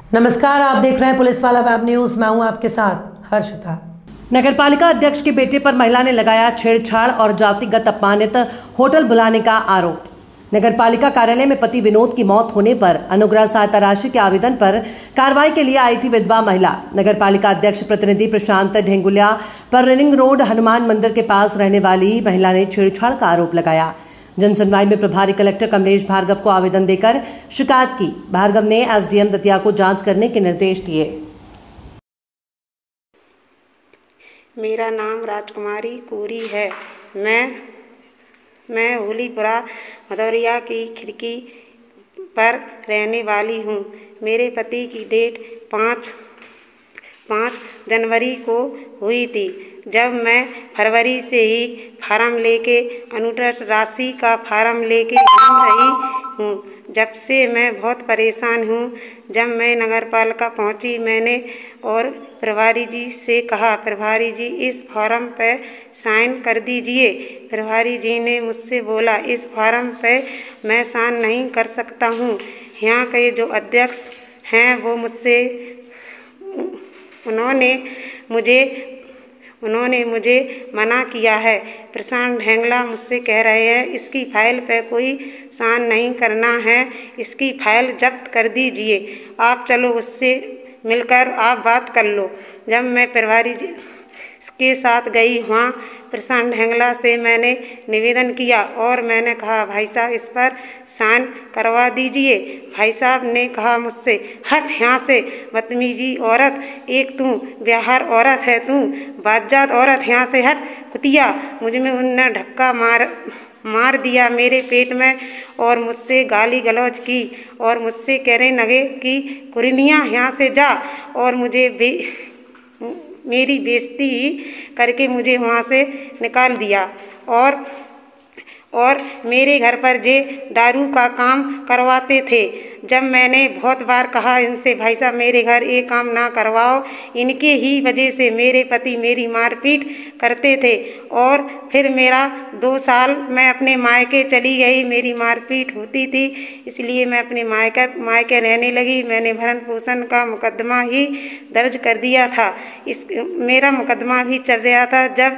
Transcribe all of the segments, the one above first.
नमस्कार, आप देख रहे हैं पुलिस वाला वेब न्यूज। मैं हूं आपके साथ हर्षिता। नगरपालिका अध्यक्ष के बेटे पर महिला ने लगाया छेड़छाड़ और जातिगत अपमानित होटल बुलाने का आरोप। नगरपालिका कार्यालय में पति विनोद की मौत होने पर अनुग्रह सहायता राशि के आवेदन पर कार्रवाई के लिए आई थी विधवा महिला। नगरपालिका अध्यक्ष प्रतिनिधि प्रशांत ढेंगुलिया पर रिंग रोड हनुमान मंदिर के पास रहने वाली महिला ने छेड़छाड़ का आरोप लगाया। जनसुनवाई में प्रभारी कलेक्टर कमलेश भार्गव को आवेदन देकर शिकायत की। भार्गव ने एसडीएम दतिया को जांच करने के निर्देश दिए। मेरा नाम राजकुमारी कोरी है। मैं होलीपुरा भदौरिया की खिड़की पर रहने वाली हूँ। मेरे पति की डेट 5 जनवरी को हुई थी। जब मैं फरवरी से ही फार्म लेके अनुग्रह राशि का फार्म लेके घूम रही हूँ। जब से मैं बहुत परेशान हूँ। जब मैं नगरपालिका पहुँची, मैंने और प्रभारी जी से कहा, प्रभारी जी इस फार्म पे साइन कर दीजिए। प्रभारी जी ने मुझसे बोला, इस फार्म पे मैं साइन नहीं कर सकता हूँ। यहाँ के जो अध्यक्ष हैं वो मुझसे उन्होंने मुझे मना किया है। प्रशांत ढेंगला मुझसे कह रहे हैं इसकी फाइल पे कोई साइन नहीं करना है, इसकी फाइल जब्त कर दीजिए। आप चलो उससे मिलकर आप बात कर लो। जब मैं प्रभारी जी के साथ गई वहाँ प्रशांत ढेंगला से मैंने निवेदन किया और मैंने कहा, भाई साहब इस पर साइन करवा दीजिए। भाई साहब ने कहा मुझसे, हट यहाँ से बदतमीजी औरत, एक तू बिहार औरत है, तू बाज्जात औरत, यहाँ से हट कुतिया। मुझे में उन्होंने धक्का मार दिया मेरे पेट में और मुझसे गाली गलौज की और मुझसे कहने लगे कि कुरिनिया यहाँ से जा, और मुझे मेरी बेइज्जती करके मुझे वहाँ से निकाल दिया। और मेरे घर पर जे दारू का काम करवाते थे। जब मैंने बहुत बार कहा इनसे, भाई साहब मेरे घर ये काम ना करवाओ, इनके ही वजह से मेरे पति मेरी मारपीट करते थे। और फिर मेरा 2 साल मैं अपने मायके चली गई, मेरी मारपीट होती थी, इसलिए मैं अपने मायके रहने लगी। मैंने भरण पोषण का मुकदमा ही दर्ज कर दिया था। मेरा मुकदमा भी चल रहा था। जब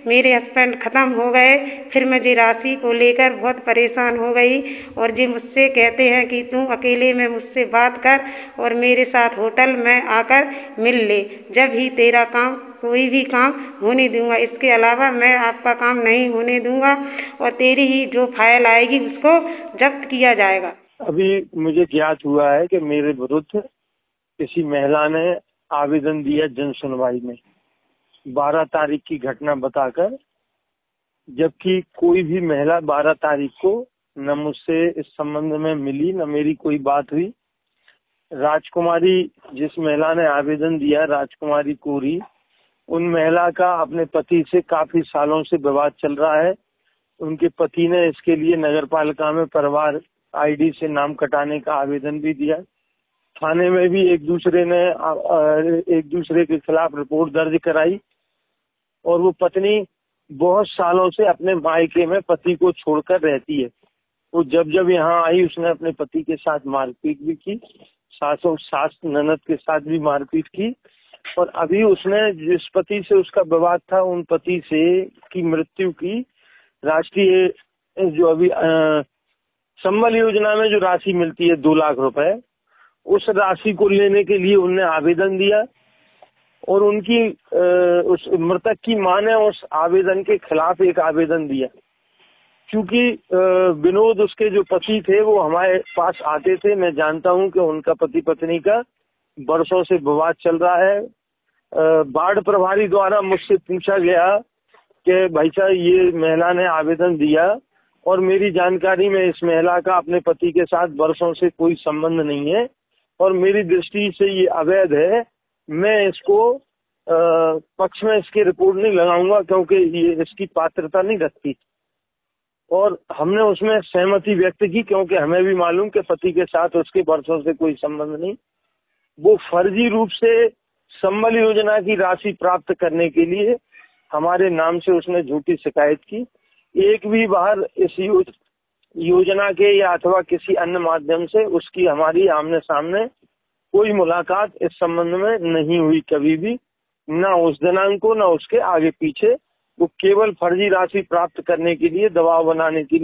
मेरे हस्बैंड ख़त्म हो गए, फिर मुझे राशि को लेकर बहुत परेशान हो गई और जी मुझसे कहते हैं कि तू अकेले में मुझसे बात कर और मेरे साथ होटल में आकर मिल ले, जब ही तेरा काम कोई भी काम होने दूंगा। इसके अलावा मैं आपका काम नहीं होने दूंगा और तेरी ही जो फाइल आएगी उसको जब्त किया जाएगा। अभी मुझे ज्ञात हुआ है कि मेरे विरुद्ध किसी महिला ने आवेदन दिया जन सुनवाई में 12 तारीख की घटना बताकर, जबकि कोई भी महिला 12 तारीख को न मुझसे इस संबंध में मिली, न मेरी कोई बात हुई। राजकुमारी जिस महिला ने आवेदन दिया, राजकुमारी कोरी, उन महिला का अपने पति से काफी सालों से विवाद चल रहा है। उनके पति ने इसके लिए नगरपालिका में परिवार आईडी से नाम कटाने का आवेदन भी दिया। थाने में भी एक दूसरे के खिलाफ रिपोर्ट दर्ज कराई और वो पत्नी बहुत सालों से अपने मायके में पति को छोड़कर रहती है। वो जब यहाँ आई उसने अपने पति के साथ मारपीट भी की, सास ननद के साथ भी मारपीट की। और अभी उसने जिस पति से उसका विवाद था, उन पति से की मृत्यु की राष्ट्रीय जो अभी संबल योजना में जो राशि मिलती है 2 लाख रुपए, उस राशि को लेने के लिए उनने आवेदन दिया और उनकी उस मृतक की मां ने उस आवेदन के खिलाफ एक आवेदन दिया। क्योंकि विनोद उसके जो पति थे वो हमारे पास आते थे, मैं जानता हूं कि उनका पति पत्नी का बरसों से विवाद चल रहा है। वार्ड प्रभारी द्वारा मुझसे पूछा गया कि भाई साहब ये महिला ने आवेदन दिया और मेरी जानकारी में इस महिला का अपने पति के साथ बरसों से कोई संबंध नहीं है और मेरी दृष्टि से ये अवैध है। मैं इसको पक्ष में इसकी रिपोर्ट नहीं लगाऊंगा क्योंकि ये इसकी पात्रता नहीं रखती। और हमने उसमें सहमति व्यक्त की क्योंकि हमें भी मालूम कि पति के साथ उसके वर्षों से कोई संबंध नहीं। वो फर्जी रूप से संबल योजना की राशि प्राप्त करने के लिए हमारे नाम से उसने झूठी शिकायत की। एक भी बार इस योजना के या अथवा किसी अन्य माध्यम से उसकी हमारी आमने सामने कोई मुलाकात इस संबंध में नहीं हुई कभी भी, न उस दिनांक को न उसके आगे पीछे। वो केवल फर्जी राशि प्राप्त करने के लिए, दबाव बनाने के लिए